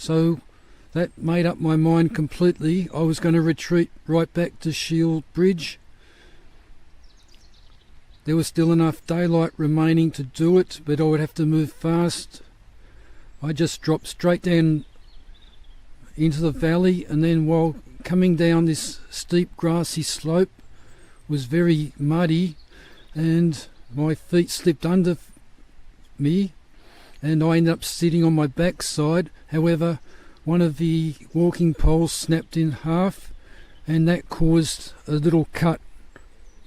So that made up my mind completely. I was going to retreat right back to Shield Bridge. There was still enough daylight remaining to do it, but I would have to move fast. I just dropped straight down into the valley, and then while coming down this steep grassy slope was very muddy, and my feet slipped under me and I ended up sitting on my backside. However, one of the walking poles snapped in half, and that caused a little cut. I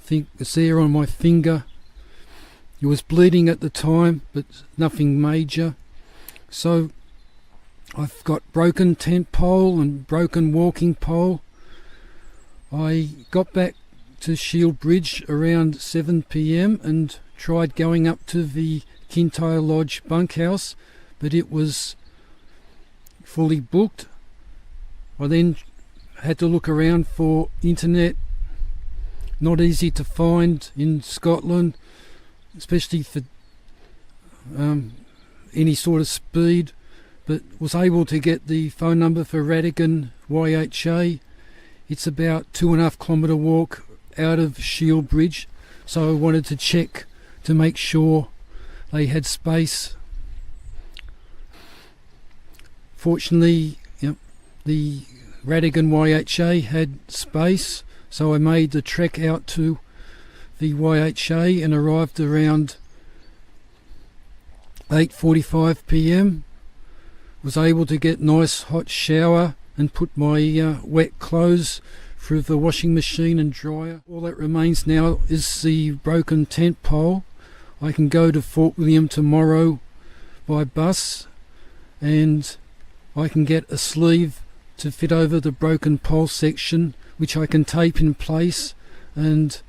think it's there on my finger. It was bleeding at the time, but nothing major. So I've got broken tent pole and broken walking pole. I got back to Shield Bridge around 7 p.m. and tried going up to the Kintyre Lodge bunkhouse, but it was fully booked. I then had to look around for internet. Not easy to find in Scotland, especially for any sort of speed, but was able to get the phone number for Radigan YHA. It's about 2.5 kilometre walk out of Shield Bridge, so I wanted to check to make sure they had space. Fortunately, the Radigan YHA had space, so I made the trek out to the YHA and arrived around 8:45 p.m. Was able to get a nice hot shower and put my wet clothes through the washing machine and dryer. All that remains now is the broken tent pole. I can go to Fort William tomorrow by bus, and I can get a sleeve to fit over the broken pole section, which I can tape in place and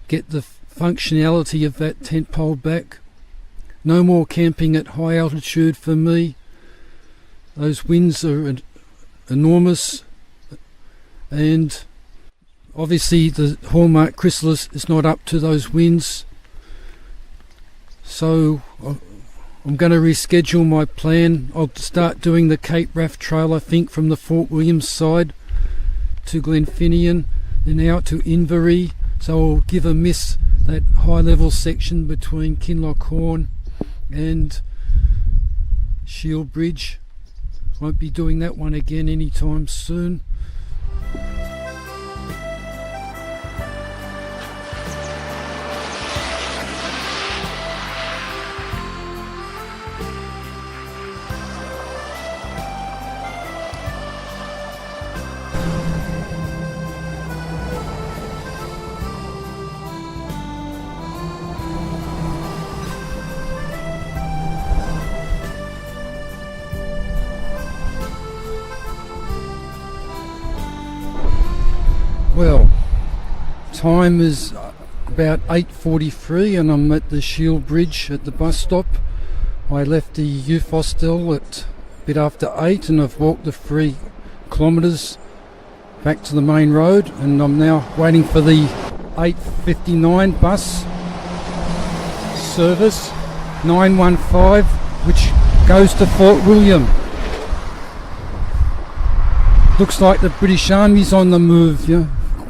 get the functionality of that tent pole back. No more camping at high altitude for me. Those winds are enormous, and obviously the Hallmark Chrysalis is not up to those winds, so I'm going to reschedule my plan. I'll start doing the Cape Wrath Trail, I think, from the Fort William side to Glenfinnian, then out to Inverary, so I'll give a miss that high level section between Kinlochhorn and Shield Bridge. Won't be doing that one again anytime soon. Well, time is about 8:43 and I'm at the Shield Bridge at the bus stop. I left the youth hostel at a bit after 8 and I've walked the 3 kilometres back to the main road, and I'm now waiting for the 8:59 bus service 915, which goes to Fort William. Looks like the British Army's on the move, yeah.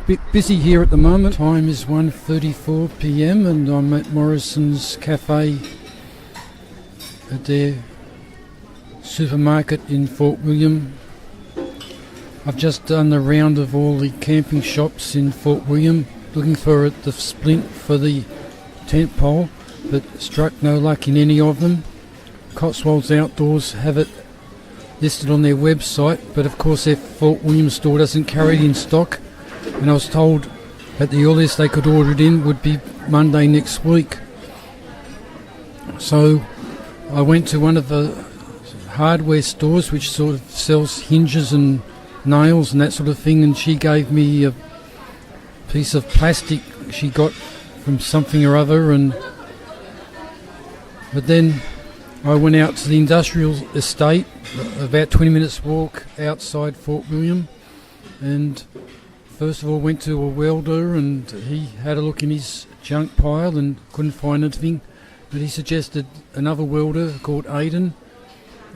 Bit busy here at the moment. Time is 1:34 p.m. and I'm at Morrison's Cafe at their supermarket in Fort William. I've just done the round of all the camping shops in Fort William looking for the splint for the tent pole, but struck no luck in any of them. Cotswolds Outdoors have it listed on their website, but of course their Fort William store doesn't carry it in stock, and I was told that the earliest they could order it in would be Monday next week. So I went to one of the hardware stores which sort of sells hinges and nails and that sort of thing, and she gave me a piece of plastic she got from something or other, but then I went out to the industrial estate, about 20 minutes walk outside Fort William, and first of all went to a welder, and he had a look in his junk pile and couldn't find anything, but he suggested another welder called Aidan,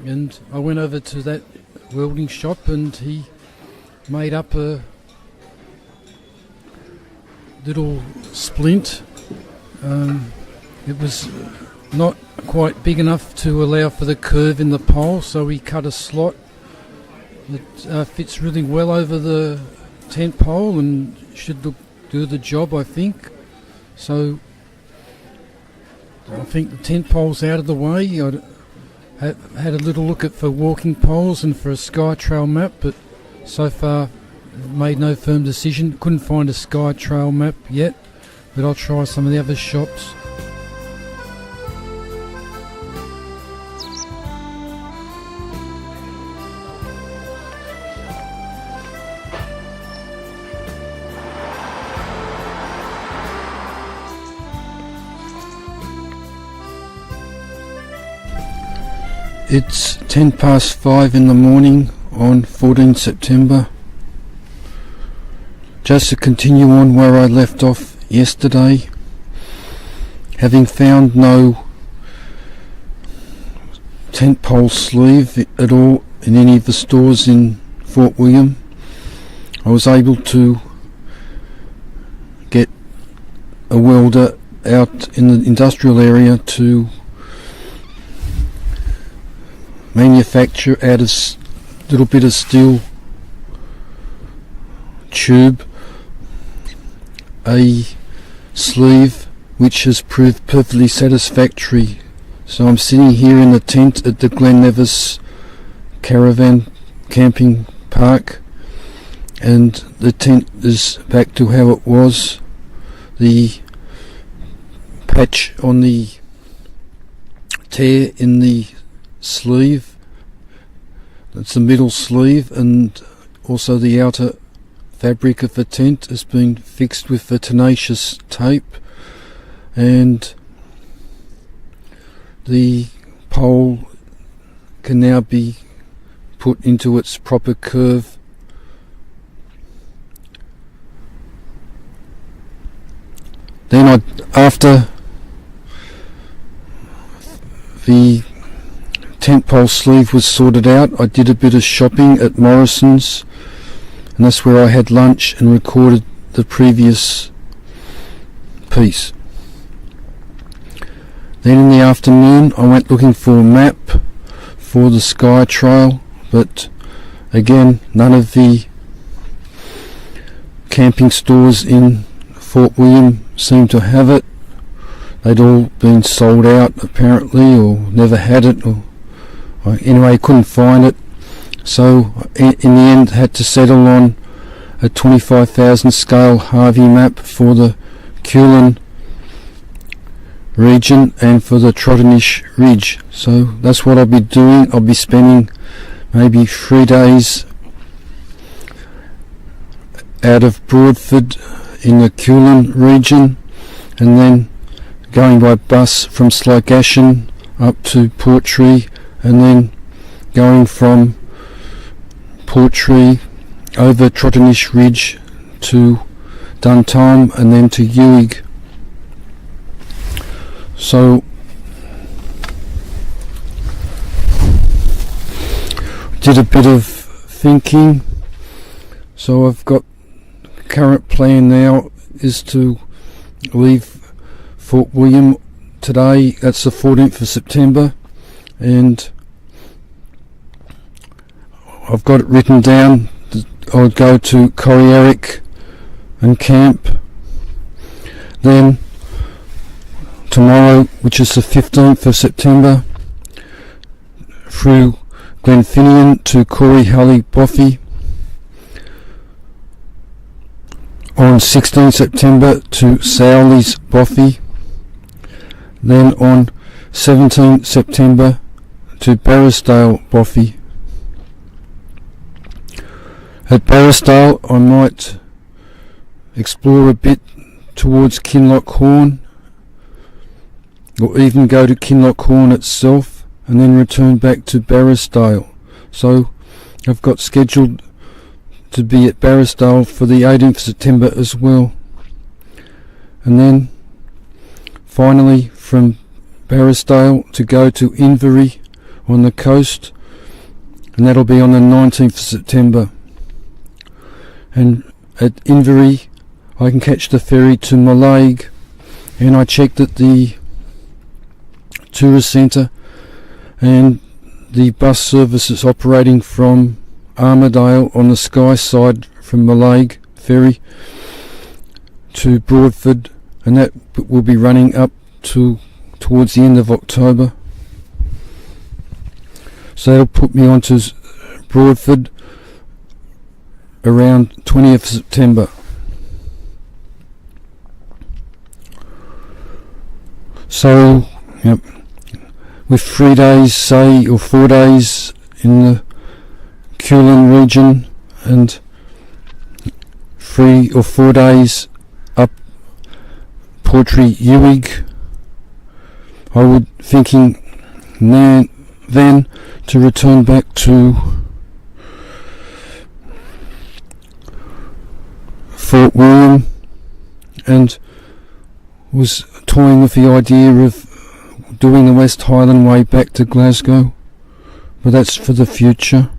and I went over to that welding shop and he made up a little splint. It was not quite big enough to allow for the curve in the pole, so he cut a slot that fits really well over the tent pole and should do the job, I think. So I think the tent pole's out of the way. I had a little look at for walking poles and for a SkyTrail map, but so far made no firm decision. Couldn't find a SkyTrail map yet, but I'll try some of the other shops. It's 5:10 in the morning on 14 September. Just to continue on where I left off yesterday, having found no tent pole sleeve at all in any of the stores in Fort William, I was able to get a welder out in the industrial area to manufacture out of a little bit of steel tube a sleeve which has proved perfectly satisfactory. So I'm sitting here in the tent at the Glen Nevis Caravan Camping Park, and the tent is back to how it was. The patch on the tear in the sleeve, that's the middle sleeve, and also the outer fabric of the tent has been fixed with the tenacious tape, and the pole can now be put into its proper curve. Then after the tent pole sleeve was sorted out, I did a bit of shopping at Morrison's, and that's where I had lunch and recorded the previous piece. Then in the afternoon I went looking for a map for the SkyTrail, but again none of the camping stores in Fort William seemed to have it. They'd all been sold out apparently, or never had it, or anyway, couldn't find it. So in the end had to settle on a 25,000 scale Harvey map for the Culin region and for the Trottenish Ridge. So that's what I'll be doing. I'll be spending maybe 3 days out of Broadford in the Culin region, and then going by bus from Sligashan up to Portree, and then going from Portree over Trottenish Ridge to Duntulm and then to Uig. So did a bit of thinking. So I've got current plan now is to leave Fort William today. That's the 14th of September, and I've got it written down. I would go to Corrierick and camp. Then tomorrow, which is the 15th of September, through Glenfinnian to Corryhully Boffey. On 16 September to Sowley's Boffey. Then on 17 September to Barrisdale Boffey. At Barrisdale I might explore a bit towards Kinloch Horn, or even go to Kinloch Horn itself and then return back to Barrisdale. So I've got scheduled to be at Barrisdale for the 18th of September as well. And then finally from Barrisdale to go to Inverie on the coast, and that'll be on the 19th of September. And at Inverary I can catch the ferry to Mallaig, and I checked at the tourist centre, and the bus service is operating from Armidale on the Skye side from Mallaig ferry to Broadford, and that will be running up towards the end of October. So that'll put me onto Broadford around 20th September. So, yep, with 3 days, say, or 4 days in the Culin region, and 3 or 4 days up Portree Ewig, I would thinking then to return back to Fort William, and was toying with the idea of doing the West Highland Way back to Glasgow, but that's for the future.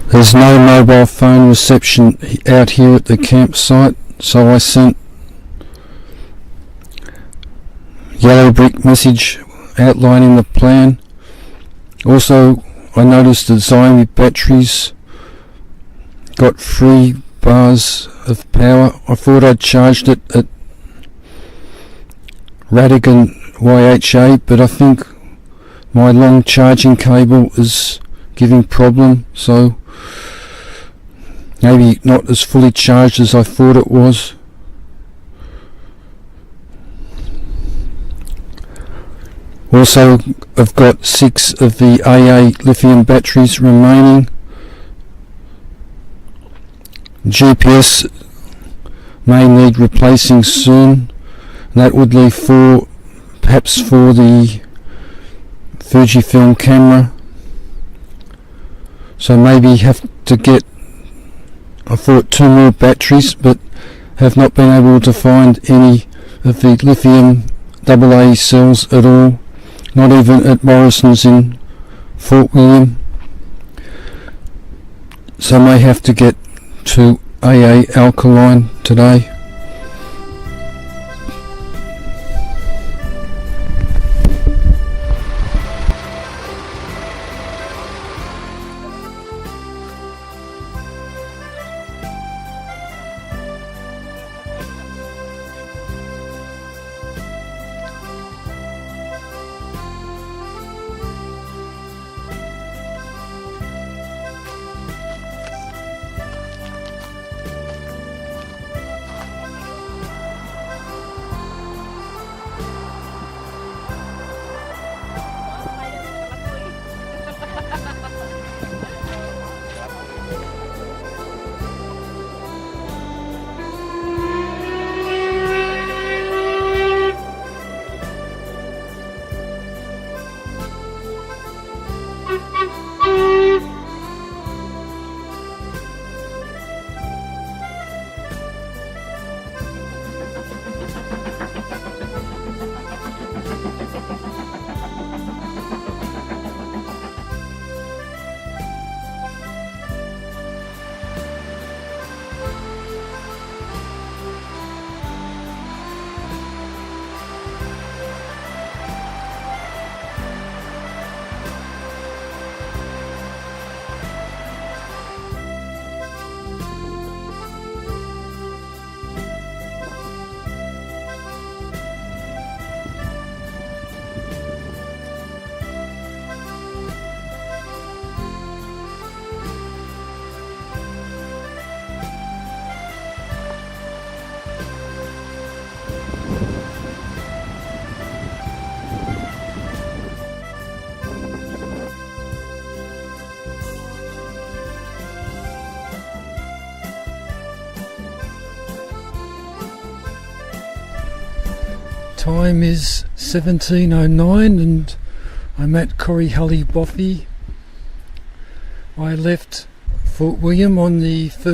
There's no mobile phone reception out here at the campsite, so I sent yellow brick message outlining the plan. Also, I noticed the Xiaomi batteries got 3 bars of power. I thought I'd charged it at Radigan YHA, but I think my long charging cable is giving problem, so maybe not as fully charged as I thought it was. Also, I've got 6 of the AA lithium batteries remaining. GPS may need replacing soon. That would leave 4, perhaps for the Fujifilm camera. So maybe have to get, I thought, 2 more batteries, but have not been able to find any of the lithium AA cells at all, not even at Morrison's in Fort William. So may have to get to AA Alkaline today. Time is 17:09 and I'm at Corryhully Bothy. I left Fort William on the 1st